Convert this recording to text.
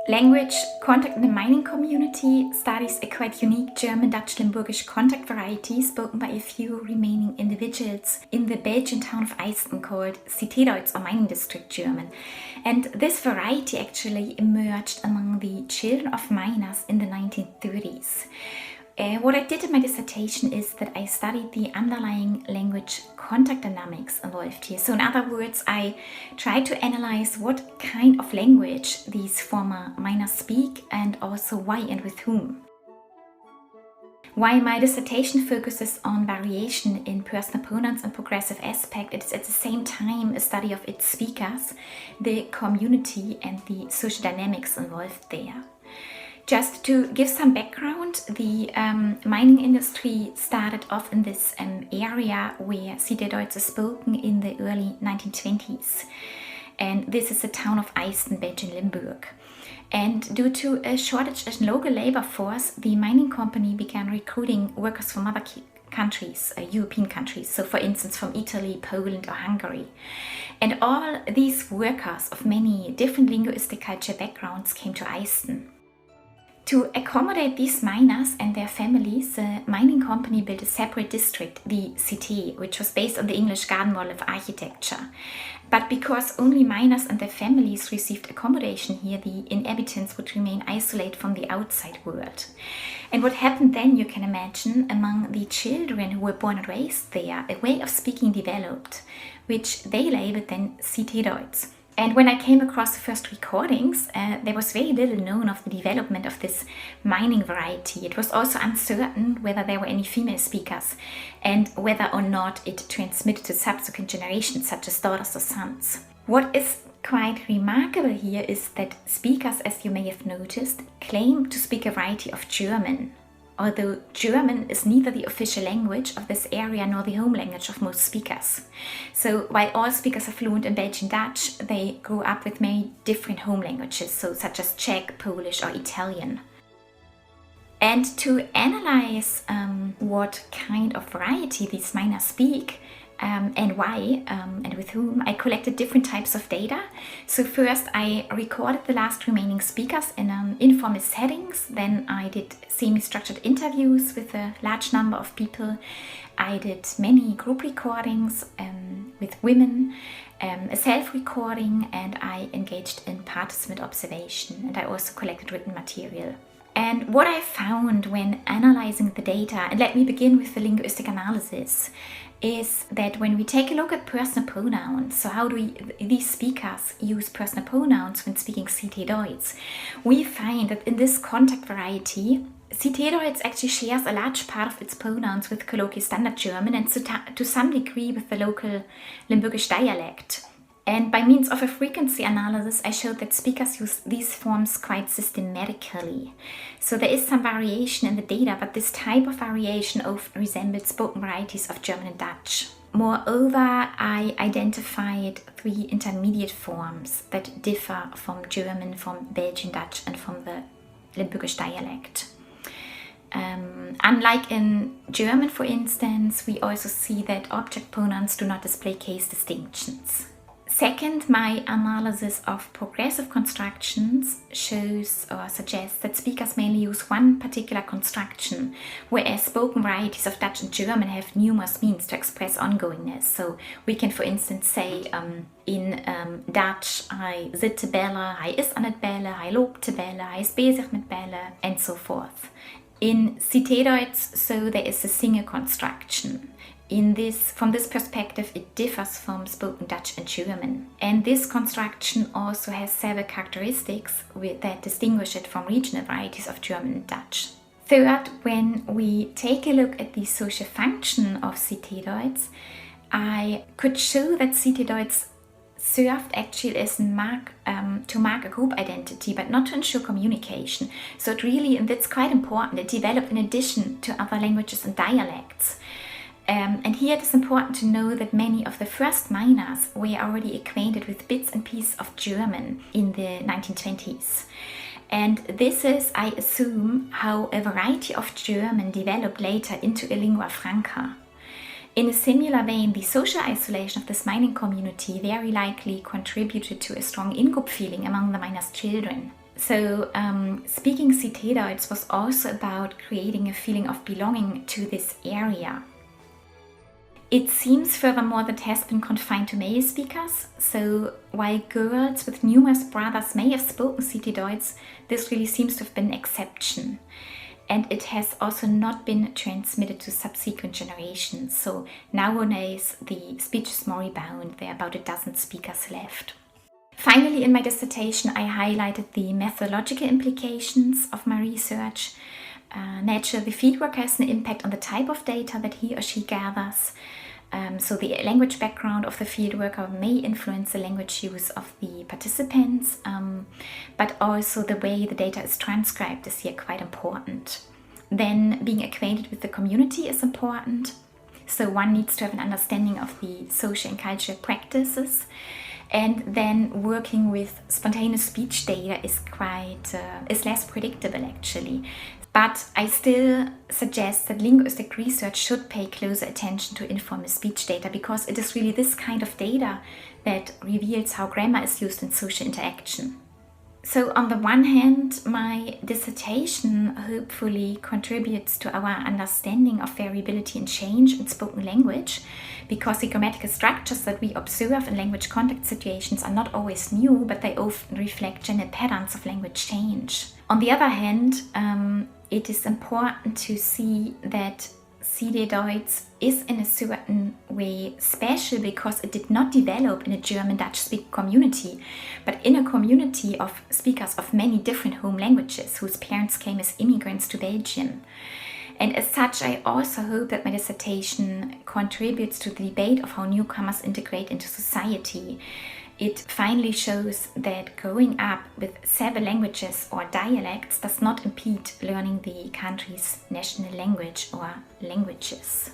Language contact in the mining community studies a quite unique German-Dutch-Limburgish contact variety spoken by a few remaining individuals in the Belgian town of Eisten called Cite Duits or mining district German. And this variety actually emerged among the children of miners in the 1930s. What I did in my dissertation is that I studied the underlying language contact dynamics involved here. So in other words, I tried to analyze what kind of language these former miners speak and also why and with whom. While my dissertation focuses on variation in personal pronouns and progressive aspect, it is at the same time a study of its speakers, the community and the social dynamics involved there. Just to give some background, the mining industry started off in this area where Cite Duits is spoken in the early 1920s. And this is the town of Eisten, Belgian Limburg. And due to a shortage in local labor force, the mining company began recruiting workers from other countries, European countries, so for instance from Italy, Poland or Hungary. And all these workers of many different linguistic culture backgrounds came to Eisten. To accommodate these miners and their families, the mining company built a separate district, the Cite, which was based on the English garden model of architecture. But because only miners and their families received accommodation here, the inhabitants would remain isolated from the outside world. And what happened then, you can imagine, among the children who were born and raised there, a way of speaking developed, which they labeled then Cite Duits. And when I came across the first recordings, there was very little known of the development of this mining variety. It was also uncertain whether there were any female speakers and whether or not it transmitted to subsequent generations, such as daughters or sons. What is quite remarkable here is that speakers, as you may have noticed, claim to speak a variety of German, although German is neither the official language of this area nor the home language of most speakers. So while all speakers are fluent in Belgian Dutch, they grew up with many different home languages, so such as Czech, Polish or Italian. And to analyze what kind of variety these miners speak, and why and with whom, I collected different types of data. So first I recorded the last remaining speakers in informal settings. Then I did semi-structured interviews with a large number of people. I did many group recordings with women, a self-recording, and I engaged in participant observation, and I also collected written material. And what I found when analyzing the data, and let me begin with the linguistic analysis, is that when we take a look at personal pronouns, so how do these speakers use personal pronouns when speaking Cite Duits, we find that in this contact variety, Cite Duits actually shares a large part of its pronouns with colloquial standard German and to some degree with the local Limburgish dialect. And by means of a frequency analysis, I showed that speakers use these forms quite systematically. So there is some variation in the data, but this type of variation often resembles spoken varieties of German and Dutch. Moreover, I identified 3 intermediate forms that differ from German, from Belgian Dutch and from the Limburgish dialect. Unlike in German, for instance, we also see that object pronouns do not display case distinctions. Second, my analysis of progressive constructions shows or suggests that speakers mainly use one particular construction, whereas spoken varieties of Dutch and German have numerous means to express ongoingness. So we can, for instance, say in Dutch, hij zit te bellen, hij is aan het bellen, hij loopt te bellen, hij is bezig met bellen, and so forth. In Cite Duits, so there is a single construction. From this perspective, it differs from spoken Dutch and German. And this construction also has several characteristics that distinguish it from regional varieties of German and Dutch. Third, when we take a look at the social function of Cite Duits, I could show that Cite Duits served actually as to mark a group identity, but not to ensure communication. So it really, and that's quite important, it developed in addition to other languages and dialects. And here it is important to know that many of the first miners were already acquainted with bits and pieces of German in the 1920s. And this is, I assume, how a variety of German developed later into a lingua franca. In a similar vein, the social isolation of this mining community very likely contributed to a strong in-group feeling among the miners' children. So speaking Cite Duits was also about creating a feeling of belonging to this area. It seems furthermore that it has been confined to male speakers, so while girls with numerous brothers may have spoken Cite Duits, this really seems to have been an exception. And it has also not been transmitted to subsequent generations. So nowadays the speech is more rebound. There are about a dozen speakers left. Finally, in my dissertation, I highlighted the methodological implications of my research. Naturally, the fieldworker has an impact on the type of data that he or she gathers. So the language background of the fieldworker may influence the language use of the participants, but also the way the data is transcribed is here quite important. Then being acquainted with the community is important. So one needs to have an understanding of the social and cultural practices. And then working with spontaneous speech data is less predictable actually. But I still suggest that linguistic research should pay closer attention to informal speech data, because it is really this kind of data that reveals how grammar is used in social interaction. So on the one hand, my dissertation hopefully contributes to our understanding of variability and change in spoken language, because the grammatical structures that we observe in language contact situations are not always new, but they often reflect general patterns of language change. On the other hand, it is important to see that Cite Duits is in a certain way special because it did not develop in a German Dutch-speaking community, but in a community of speakers of many different home languages whose parents came as immigrants to Belgium. And as such, I also hope that my dissertation contributes to the debate of how newcomers integrate into society. It finally shows that growing up with several languages or dialects does not impede learning the country's national language or languages.